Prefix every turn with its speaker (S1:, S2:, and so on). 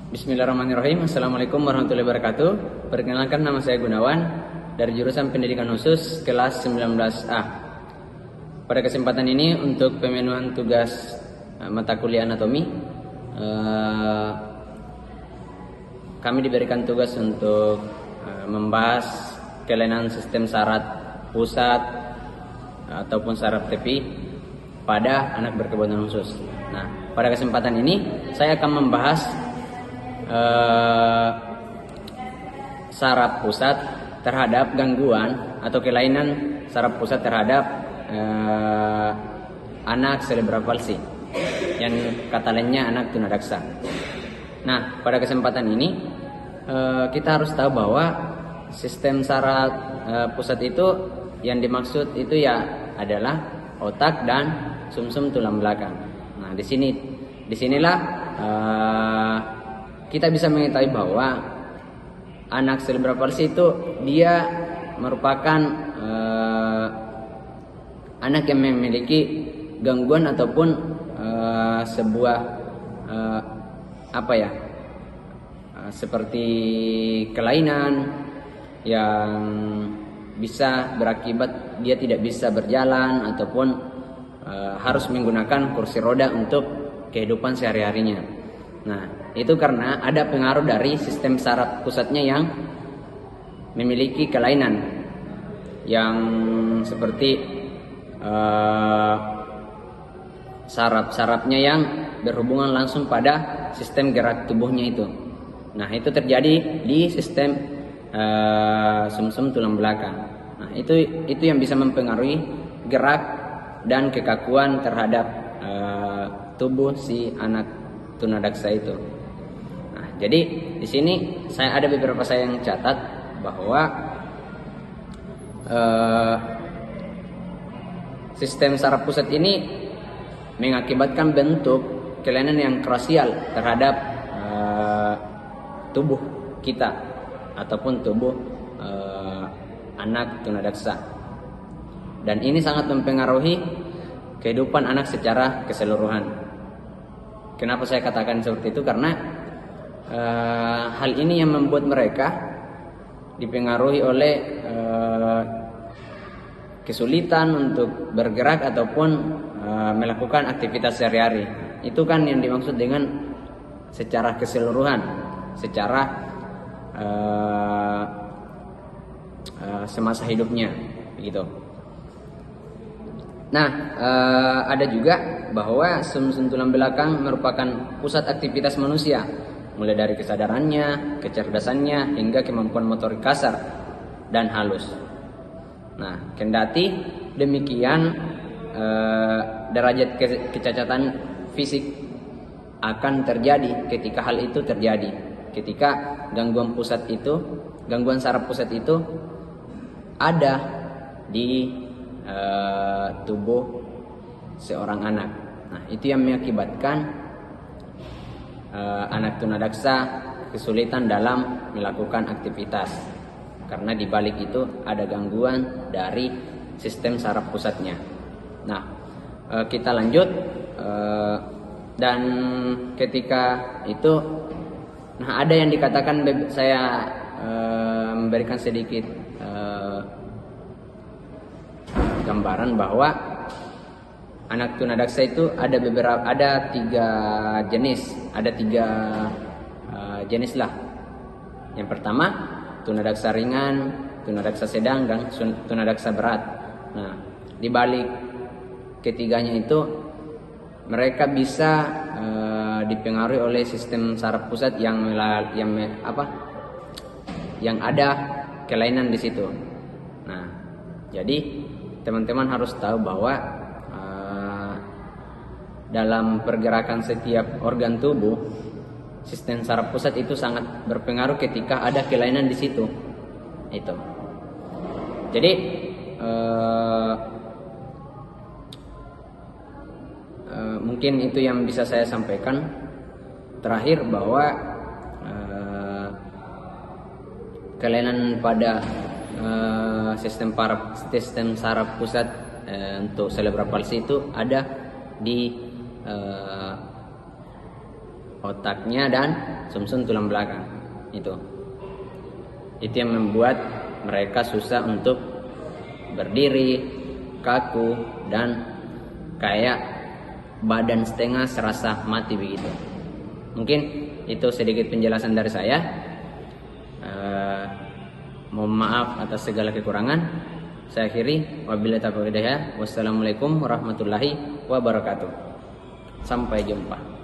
S1: Bismillahirrahmanirrahim. Assalamualaikum warahmatullahi wabarakatuh. Perkenalkan, nama saya Gunawan dari jurusan Pendidikan Khusus kelas 19A. Pada kesempatan ini untuk pemenuhan tugas mata kuliah anatomi, kami diberikan tugas untuk membahas kelainan sistem saraf pusat ataupun saraf tepi pada anak berkebutuhan khusus. Nah, pada kesempatan ini saya akan membahas saraf pusat terhadap gangguan atau kelainan saraf pusat terhadap anak cerebral palsy, yang kata lainnya anak tunadaksa. Nah, pada kesempatan ini kita harus tahu bahwa sistem saraf pusat itu yang dimaksud itu ya adalah otak dan sumsum tulang belakang. Nah, disinilah kita bisa mengetahui bahwa anak cerebral palsy itu dia merupakan anak yang memiliki gangguan ataupun sebuah seperti kelainan yang bisa berakibat dia tidak bisa berjalan ataupun harus menggunakan kursi roda untuk kehidupan sehari-harinya. Nah, itu karena ada pengaruh dari sistem saraf pusatnya yang memiliki kelainan yang seperti saraf-sarafnya yang berhubungan langsung pada sistem gerak tubuhnya itu. Nah, itu terjadi di sistem sumsum tulang belakang. Nah, itu yang bisa mempengaruhi gerak dan kekakuan terhadap tubuh si anak tunadaksa itu. Nah, jadi di sini saya ada beberapa yang catat bahwa sistem saraf pusat ini mengakibatkan bentuk kelainan yang krusial terhadap tubuh kita ataupun tubuh anak tunadaksa, dan ini sangat mempengaruhi kehidupan anak secara keseluruhan. Kenapa saya katakan seperti itu? Karena hal ini yang membuat mereka dipengaruhi oleh kesulitan untuk bergerak ataupun melakukan aktivitas sehari-hari. Itu kan yang dimaksud dengan secara keseluruhan, secara semasa hidupnya, begitu. Nah, ada juga bahwa sumsum tulang belakang merupakan pusat aktivitas manusia, mulai dari kesadarannya, kecerdasannya, hingga kemampuan motorik kasar dan halus. Nah, kendati demikian, derajat kecacatan fisik akan terjadi ketika hal itu terjadi, ketika gangguan saraf pusat itu ada di tubuh seorang anak. Nah, itu yang mengakibatkan anak tunadaksa kesulitan dalam melakukan aktivitas, karena di balik itu ada gangguan dari sistem saraf pusatnya. Nah, kita lanjut, dan ketika itu, nah ada yang dikatakan, saya memberikan sedikit gambaran bahwa anak tunadaksa itu ada tiga jenis lah. Yang pertama, tunadaksa ringan, tunadaksa sedang, dan tunadaksa berat. Nah, di balik ketiganya itu mereka bisa dipengaruhi oleh sistem saraf pusat yang ada kelainan di situ. Nah, jadi teman-teman harus tahu bahwa dalam pergerakan setiap organ tubuh, sistem saraf pusat itu sangat berpengaruh ketika ada kelainan di situ. Itu. Jadi mungkin itu yang bisa saya sampaikan. Terakhir, bahwa kelainan pada sistem saraf pusat untuk cerebral palsy itu ada di otaknya dan sumsum tulang belakang. Itu yang membuat mereka susah untuk berdiri, kaku, dan kayak badan setengah serasa mati begitu. Mungkin itu sedikit penjelasan dari saya. Mohon maaf atas segala kekurangan. Saya akhiri, wabillahi taufiq wal hidayah. Wassalamualaikum warahmatullahi wabarakatuh. Sampai jumpa.